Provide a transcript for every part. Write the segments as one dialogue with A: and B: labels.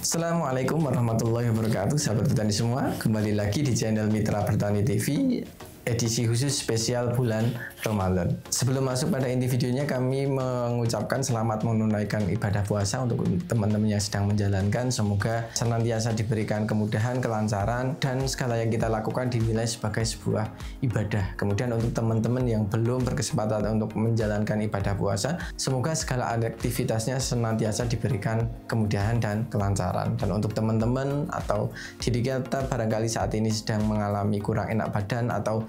A: Assalamualaikum warahmatullahi wabarakatuh, sahabat petani semua. Kembali lagi di channel Mitra Bertani TV, edisi khusus spesial bulan Ramadan. Sebelum masuk pada inti videonya, kami mengucapkan selamat menunaikan ibadah puasa untuk teman-teman yang sedang menjalankan. Semoga senantiasa diberikan kemudahan, kelancaran, dan segala yang kita lakukan dinilai sebagai sebuah ibadah. Kemudian untuk teman-teman yang belum berkesempatan untuk menjalankan ibadah puasa, semoga segala aktivitasnya senantiasa diberikan kemudahan dan kelancaran. Dan untuk teman-teman atau diri kita barangkali saat ini sedang mengalami kurang enak badan atau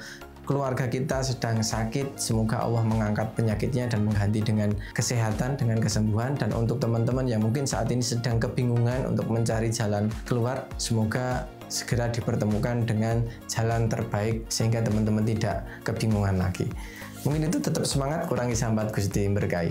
A: keluarga kita sedang sakit, semoga Allah mengangkat penyakitnya dan mengganti dengan kesehatan, dengan kesembuhan. Dan untuk teman-teman yang mungkin saat ini sedang kebingungan untuk mencari jalan keluar, semoga segera dipertemukan dengan jalan terbaik sehingga teman-teman tidak kebingungan lagi. Mungkin itu, tetap semangat, kurangi sambat, Gusti berkahi.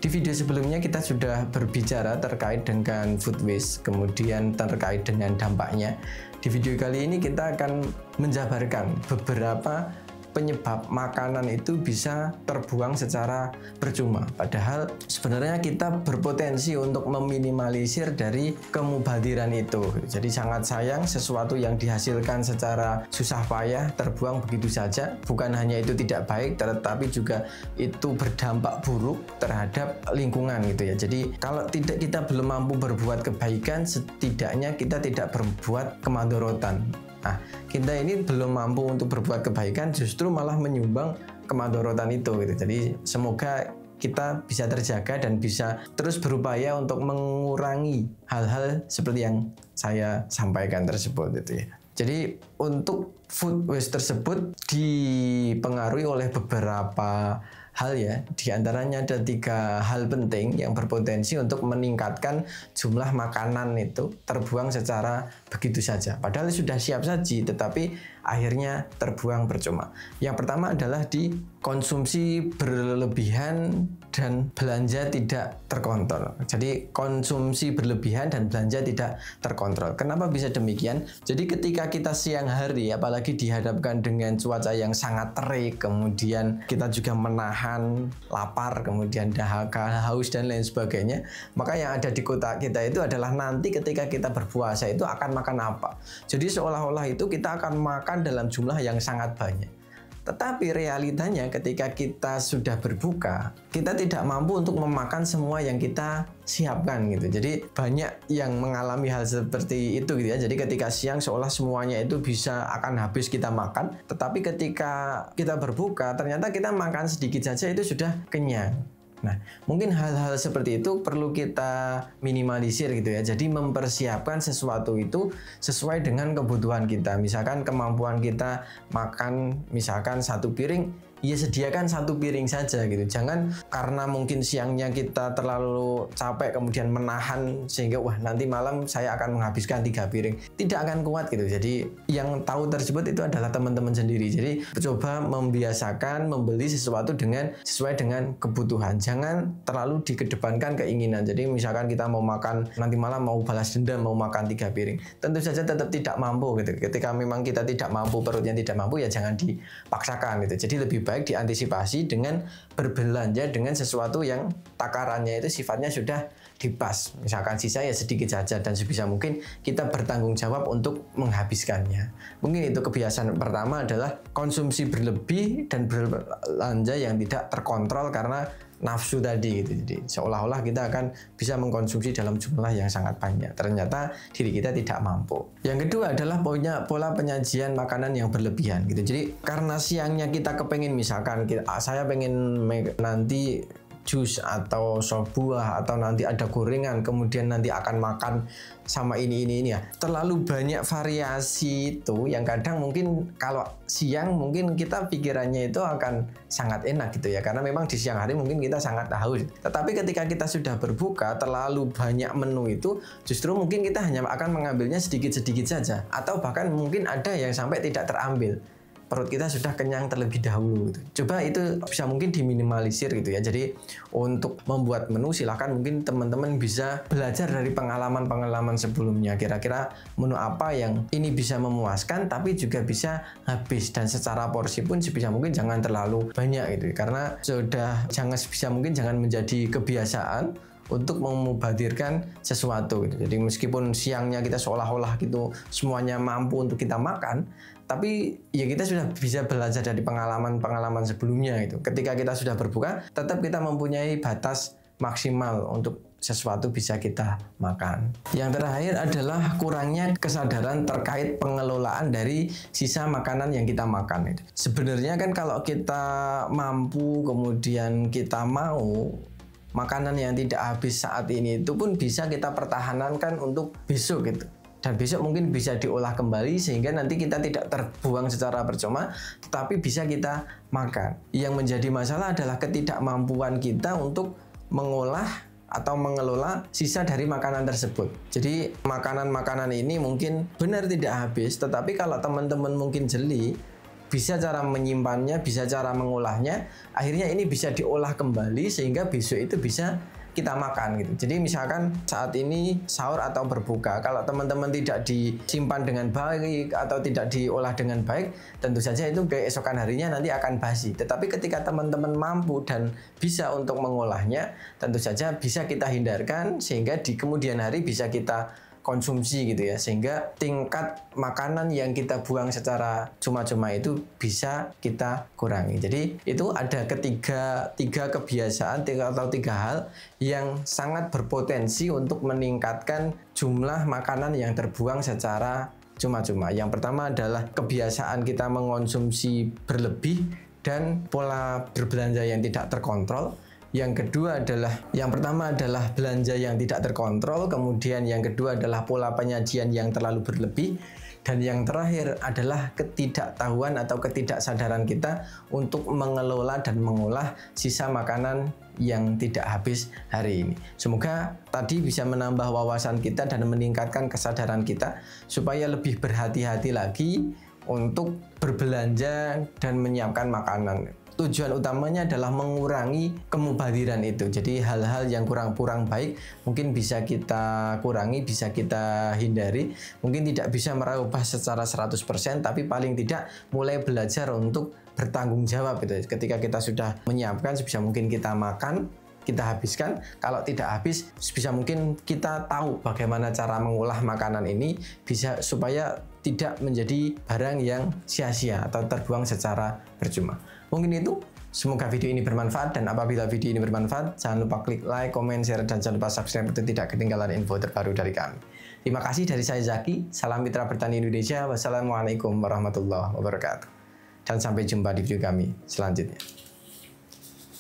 A: Di video sebelumnya kita sudah berbicara terkait dengan food waste, kemudian terkait dengan dampaknya. Di video kali ini kita akan menjabarkan beberapa penyebab makanan itu bisa terbuang secara percuma. Padahal sebenarnya kita berpotensi untuk meminimalisir dari kemubadiran itu. Jadi sangat sayang sesuatu yang dihasilkan secara susah payah terbuang begitu saja. Bukan hanya itu tidak baik, tetapi juga itu berdampak buruk terhadap lingkungan gitu ya. Jadi kalau kita belum mampu berbuat kebaikan, setidaknya kita tidak berbuat kemadorotan. Nah, kita ini belum mampu untuk berbuat kebaikan, justru malah menyumbang kemadorotan itu gitu. Jadi semoga kita bisa terjaga dan bisa terus berupaya untuk mengurangi hal-hal seperti yang saya sampaikan tersebut gitu ya. Jadi untuk food waste tersebut dipengaruhi oleh beberapa hal ya. Di antaranya ada 3 hal penting yang berpotensi untuk meningkatkan jumlah makanan itu terbuang secara begitu saja. Padahal sudah siap saji, tetapi akhirnya terbuang percuma. Yang pertama adalah di konsumsi berlebihan dan belanja tidak terkontrol. Jadi konsumsi berlebihan dan belanja tidak terkontrol. Kenapa bisa demikian? Jadi ketika kita siang hari, apalagi dihadapkan dengan cuaca yang sangat terik, kemudian kita juga menahan lapar, kemudian dahaga, haus dan lain sebagainya, maka yang ada di kota kita itu adalah nanti ketika kita berpuasa itu akan makan apa. Jadi seolah-olah itu kita akan makan dalam jumlah yang sangat banyak. Tetapi realitanya ketika kita sudah berbuka, kita tidak mampu untuk memakan semua yang kita siapkan gitu. Jadi banyak yang mengalami hal seperti itu gitu ya. Jadi ketika siang seolah semuanya itu bisa akan habis kita makan, tetapi ketika kita berbuka ternyata kita makan sedikit saja itu sudah kenyang. Nah, mungkin hal-hal seperti itu perlu kita minimalisir gitu ya. Jadi mempersiapkan sesuatu itu sesuai dengan kebutuhan kita. Misalkan kemampuan kita makan misalkan 1 piring, ya sediakan 1 piring saja gitu. Jangan karena mungkin siangnya kita terlalu capek kemudian menahan sehingga wah nanti malam saya akan menghabiskan 3 piring. Tidak akan kuat gitu. Jadi yang tahu tersebut itu adalah teman-teman sendiri. Jadi coba membiasakan membeli sesuatu sesuai dengan kebutuhan. Jangan terlalu dikedepankan keinginan. Jadi misalkan kita mau makan nanti malam, mau balas dendam, mau makan 3 piring. Tentu saja tetap tidak mampu gitu. Ketika memang kita tidak mampu, perutnya tidak mampu, ya jangan dipaksakan gitu. Jadi lebih baik diantisipasi dengan berbelanja dengan sesuatu yang takarannya itu sifatnya sudah dipas. Misalkan sisa ya sedikit saja dan sebisa mungkin kita bertanggung jawab untuk menghabiskannya. Mungkin itu kebiasaan pertama adalah konsumsi berlebih dan berbelanja yang tidak terkontrol karena nafsu tadi gitu. Jadi seolah-olah kita akan bisa mengkonsumsi dalam jumlah yang sangat banyak. Ternyata diri kita tidak mampu. Yang kedua adalah pola penyajian makanan yang berlebihan gitu. Jadi karena siangnya kita kepengen misalkan saya pengen nanti jus atau sop buah atau nanti ada gorengan, kemudian nanti akan makan sama ini ya. Terlalu banyak variasi itu yang kadang mungkin kalau siang mungkin kita pikirannya itu akan sangat enak gitu ya, karena memang di siang hari mungkin kita sangat haus. Tetapi ketika kita sudah berbuka terlalu banyak menu itu justru mungkin kita hanya akan mengambilnya sedikit-sedikit saja, atau bahkan mungkin ada yang sampai tidak terambil. Perut kita sudah kenyang terlebih dahulu gitu. Coba itu bisa mungkin diminimalisir gitu ya. Jadi untuk membuat menu silahkan mungkin teman-teman bisa belajar dari pengalaman-pengalaman sebelumnya. Kira-kira menu apa yang ini bisa memuaskan tapi juga bisa habis, dan secara porsi pun sebisa mungkin jangan terlalu banyak gitu. Karena sudah bisa mungkin jangan menjadi kebiasaan untuk memubadirkan sesuatu gitu. Jadi meskipun siangnya kita seolah-olah gitu semuanya mampu untuk kita makan, tapi ya kita sudah bisa belajar dari pengalaman-pengalaman sebelumnya gitu. Ketika kita sudah berbuka, tetap kita mempunyai batas maksimal untuk sesuatu bisa kita makan. Yang terakhir adalah kurangnya kesadaran terkait pengelolaan dari sisa makanan yang kita makan. Sebenarnya kan kalau kita mampu kemudian kita mau, makanan yang tidak habis saat ini itu pun bisa kita pertahankan untuk besok gitu. Dan besok mungkin bisa diolah kembali sehingga nanti kita tidak terbuang secara percuma, tetapi bisa kita makan. Yang menjadi masalah adalah ketidakmampuan kita untuk mengolah atau mengelola sisa dari makanan tersebut. Jadi makanan-makanan ini mungkin benar tidak habis, tetapi kalau teman-teman mungkin jeli, bisa cara menyimpannya, bisa cara mengolahnya, akhirnya ini bisa diolah kembali sehingga besok itu bisa kita makan gitu. Jadi misalkan saat ini sahur atau berbuka, kalau teman-teman tidak disimpan dengan baik atau tidak diolah dengan baik, tentu saja itu keesokan harinya nanti akan basi. Tetapi ketika teman-teman mampu dan bisa untuk mengolahnya, tentu saja bisa kita hindarkan sehingga di kemudian hari bisa kita konsumsi gitu ya, sehingga tingkat makanan yang kita buang secara cuma-cuma itu bisa kita kurangi. Jadi itu ada tiga kebiasaan atau tiga hal yang sangat berpotensi untuk meningkatkan jumlah makanan yang terbuang secara cuma-cuma. Yang pertama adalah kebiasaan kita mengonsumsi berlebih dan pola berbelanja yang tidak terkontrol. Yang kedua adalah, yang pertama adalah belanja yang tidak terkontrol, kemudian yang kedua adalah pola penyajian yang terlalu berlebih, dan yang terakhir adalah ketidaktahuan atau ketidaksadaran kita untuk mengelola dan mengolah sisa makanan yang tidak habis hari ini. Semoga tadi bisa menambah wawasan kita dan meningkatkan kesadaran kita supaya lebih berhati-hati lagi untuk berbelanja dan menyiapkan makanan. Tujuan utamanya adalah mengurangi kemubadiran itu. Jadi hal-hal yang kurang baik mungkin bisa kita kurangi, bisa kita hindari. Mungkin tidak bisa merubah secara 100%, tapi paling tidak mulai belajar untuk bertanggung jawab gitu. Ketika kita sudah menyiapkan, sebisa mungkin kita makan, kita habiskan. Kalau tidak habis, sebisa mungkin kita tahu bagaimana cara mengolah makanan ini bisa supaya tidak menjadi barang yang sia-sia atau terbuang secara percuma. Mungkin itu, semoga video ini bermanfaat, dan apabila video ini bermanfaat, jangan lupa klik like, comment, share, dan jangan lupa subscribe untuk tidak ketinggalan info terbaru dari kami. Terima kasih dari saya Zaki, salam Mitra Bertani Indonesia, wassalamualaikum warahmatullahi wabarakatuh. Dan sampai jumpa di video kami selanjutnya.